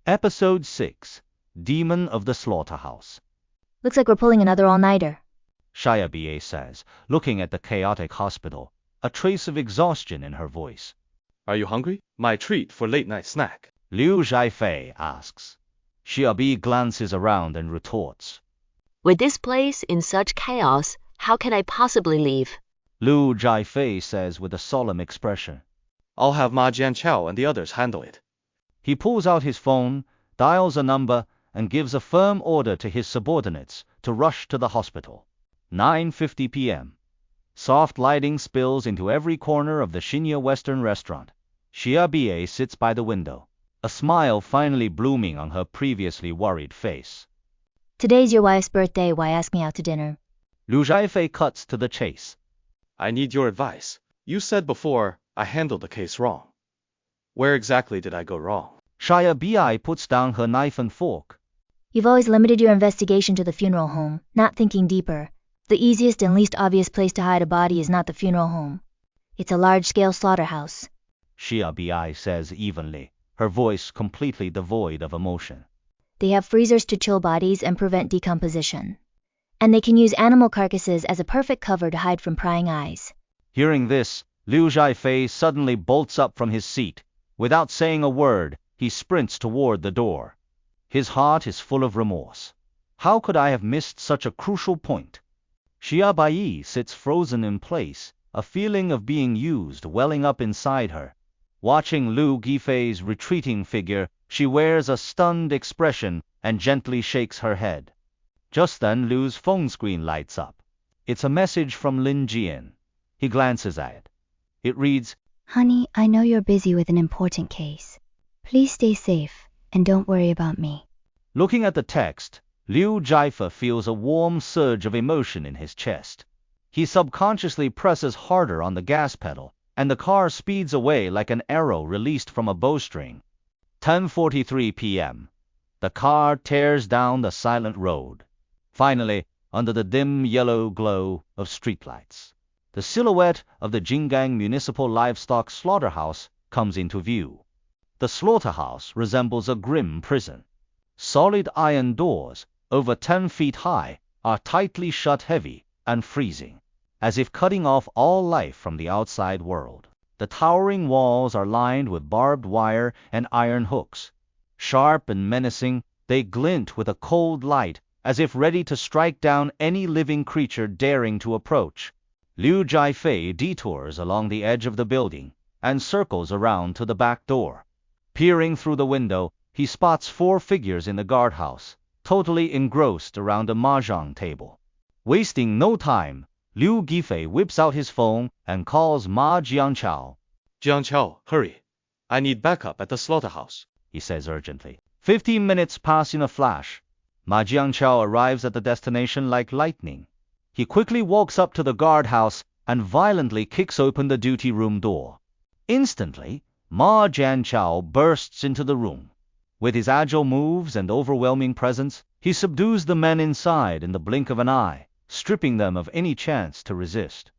Episode 6, Demon of the Slaughterhouse. Looks like we're pulling another all-nighter, Shia says, looking at the chaotic hospital, a trace of exhaustion in her voice. Are you hungry? My treat for late-night snack. Liu Zhaifei asks. Shia glances around and retorts. With this place in such chaos, how can I possibly leave? Liu Zhaifei says with a solemn expression. I'll have Ma Jianqiao and the others handle it. He pulls out his phone, dials a number, and gives a firm order to his subordinates to rush to the hospital. 9:50 p.m. Soft lighting spills into every corner of the Shinya Western restaurant. Xia sits by the window, a smile finally blooming on her previously worried face. Today's your wife's birthday, why ask me out to dinner? Liu Zhaifei cuts to the chase. I need your advice. You said before I handled the case wrong. Where exactly did I go wrong? Xia puts down her knife and fork. You've always limited your investigation to the funeral home, not thinking deeper. The easiest and least obvious place to hide a body is not the funeral home. It's a large-scale slaughterhouse. Xia says evenly, her voice completely devoid of emotion. They have freezers to chill bodies and prevent decomposition. And they can use animal carcasses as a perfect cover to hide from prying eyes. Hearing this, Liu Zhaifei suddenly bolts up from his seat. Without saying a word, he sprints toward the door. His heart is full of remorse. How could I have missed such a crucial point? Xia sits frozen in place, a feeling of being used welling up inside her. Watching Liu Zhaifei's retreating figure, she wears a stunned expression and gently shakes her head. Just then Liu's phone screen lights up. It's a message from Lin Jian. He glances at it. It reads, Honey, I know you're busy with an important case. Please stay safe, and don't worry about me. Looking at the text, Liu Zhaifei feels a warm surge of emotion in his chest. He subconsciously presses harder on the gas pedal, and the car speeds away like an arrow released from a bowstring. 10:43 p.m. The car tears down the silent road. Finally, under the dim yellow glow of streetlights, the silhouette of the Jinggang Municipal Livestock Slaughterhouse comes into view. The slaughterhouse resembles a grim prison. Solid iron doors, over 10 feet high, are tightly shut, heavy and freezing, as if cutting off all life from the outside world. The towering walls are lined with barbed wire and iron hooks. Sharp and menacing, they glint with a cold light, as if ready to strike down any living creature daring to approach. Liu Zhaifei detours along the edge of the building and circles around to the back door. Peering through the window, he spots 4 figures in the guardhouse, totally engrossed around a mahjong table. Wasting no time, Liu Zhaifei whips out his phone and calls Ma Jianqiao. Jianqiao, hurry. I need backup at the slaughterhouse, he says urgently. 15 minutes pass in a flash. Ma Jianqiao arrives at the destination like lightning. He quickly walks up to the guardhouse and violently kicks open the duty room door. Instantly, Ma Jianqiao bursts into the room. With his agile moves and overwhelming presence, he subdues the men inside in the blink of an eye, stripping them of any chance to resist.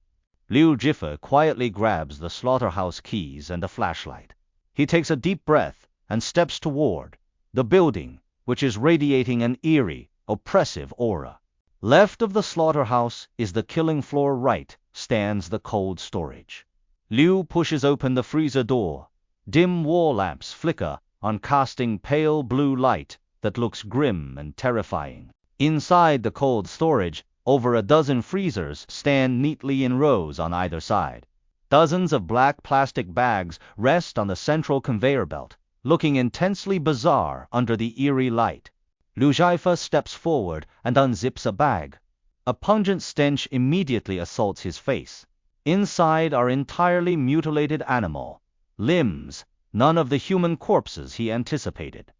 Liu Zhaifei quietly grabs the slaughterhouse keys and a flashlight. He takes a deep breath and steps toward the building, which is radiating an eerie, oppressive aura. Left of the slaughterhouse is the killing floor, right stands the cold storage. Liu pushes open the freezer door. Dim wall lamps flicker on, casting pale blue light that looks grim and terrifying. Inside the cold storage, over a dozen freezers stand neatly in rows on either side. Dozens of black plastic bags rest on the central conveyor belt, looking intensely bizarre under the eerie light. Liu Zhaifei steps forward and unzips a bag. A pungent stench immediately assaults his face. Inside are entirely mutilated animal limbs, none of the human corpses he anticipated.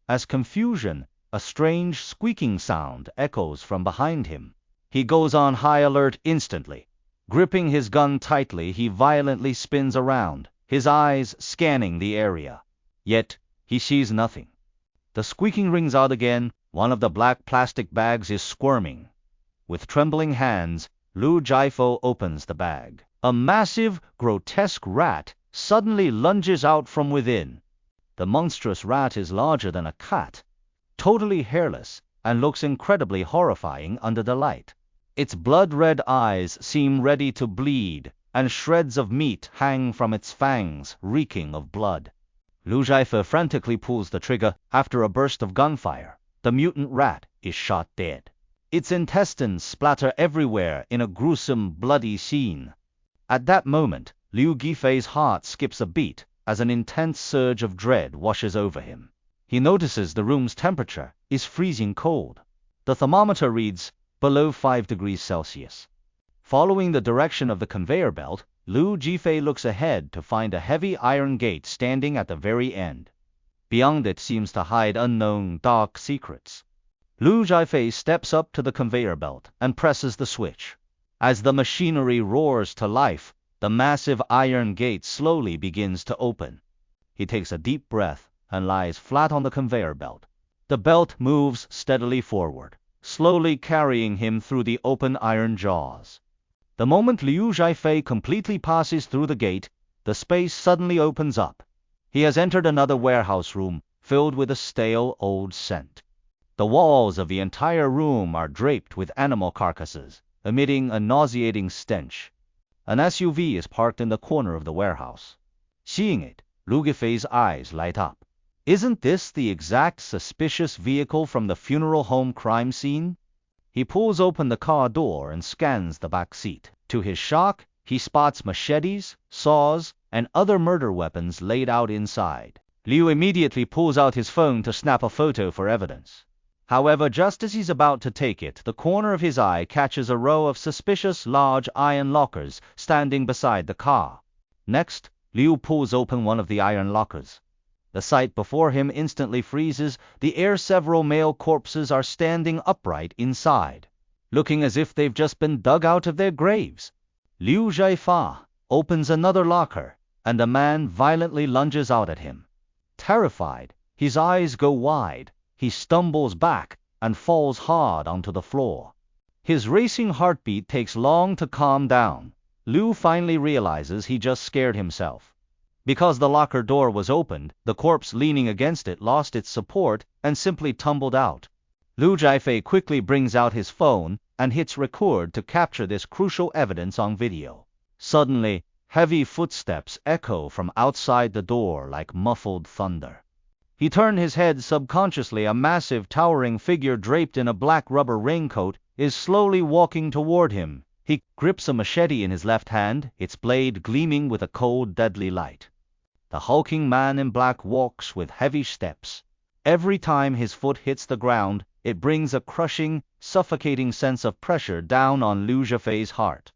As confusion, a strange squeaking sound echoes from behind him. He goes on high alert instantly. Gripping his gun tightly, he violently spins around, his eyes scanning the area. Yet, he sees nothing. The squeaking rings out again. One of the black plastic bags is squirming. With trembling hands, Liu Zhaifei opens the bag. A massive, grotesque rat suddenly lunges out from within. The monstrous rat is larger than a cat, totally hairless, and looks incredibly horrifying under the light. Its blood-red eyes seem ready to bleed, and shreds of meat hang from its fangs, reeking of blood. Liu Zhaifei frantically pulls the trigger. After a burst of gunfire, the mutant rat is shot dead. Its intestines splatter everywhere in a gruesome, bloody scene. At that moment, Liu Gifei's heart skips a beat as an intense surge of dread washes over him. He notices the room's temperature is freezing cold. The thermometer reads below 5 degrees Celsius. Following the direction of the conveyor belt, Liu Gifei looks ahead to find a heavy iron gate standing at the very end. Beyond it seems to hide unknown, dark secrets. Liu Zhaifei steps up to the conveyor belt and presses the switch. As the machinery roars to life, the massive iron gate slowly begins to open. He takes a deep breath and lies flat on the conveyor belt. The belt moves steadily forward, slowly carrying him through the open iron jaws. The moment Liu Zhaifei completely passes through the gate, the space suddenly opens up. He has entered another warehouse room, filled with a stale old scent. The walls of the entire room are draped with animal carcasses, emitting a nauseating stench. An SUV is parked in the corner of the warehouse. Seeing it, Liu Gifei's eyes light up. Isn't this the exact suspicious vehicle from the funeral home crime scene? He pulls open the car door and scans the back seat. To his shock, he spots machetes, saws, and other murder weapons laid out inside. Liu immediately pulls out his phone to snap a photo for evidence. However, just as he's about to take it, the corner of his eye catches a row of suspicious large iron lockers standing beside the car. Next, Liu pulls open one of the iron lockers. The sight before him instantly freezes. Several male corpses are standing upright inside, looking as if they've just been dug out of their graves. Liu Zhaifei opens another locker, and a man violently lunges out at him. Terrified, his eyes go wide. He stumbles back and falls hard onto the floor. His racing heartbeat takes long to calm down. Liu finally realizes he just scared himself. Because the locker door was opened, the corpse leaning against it lost its support and simply tumbled out. Liu Zhaifei quickly brings out his phone and hits record to capture this crucial evidence on video. Suddenly, heavy footsteps echo from outside the door like muffled thunder. He turned his head subconsciously. A massive, towering figure draped in a black rubber raincoat is slowly walking toward him. He grips a machete in his left hand, its blade gleaming with a cold, deadly light. The hulking man in black walks with heavy steps. Every time his foot hits the ground, it brings a crushing, suffocating sense of pressure down on Liu Zhaifei's heart.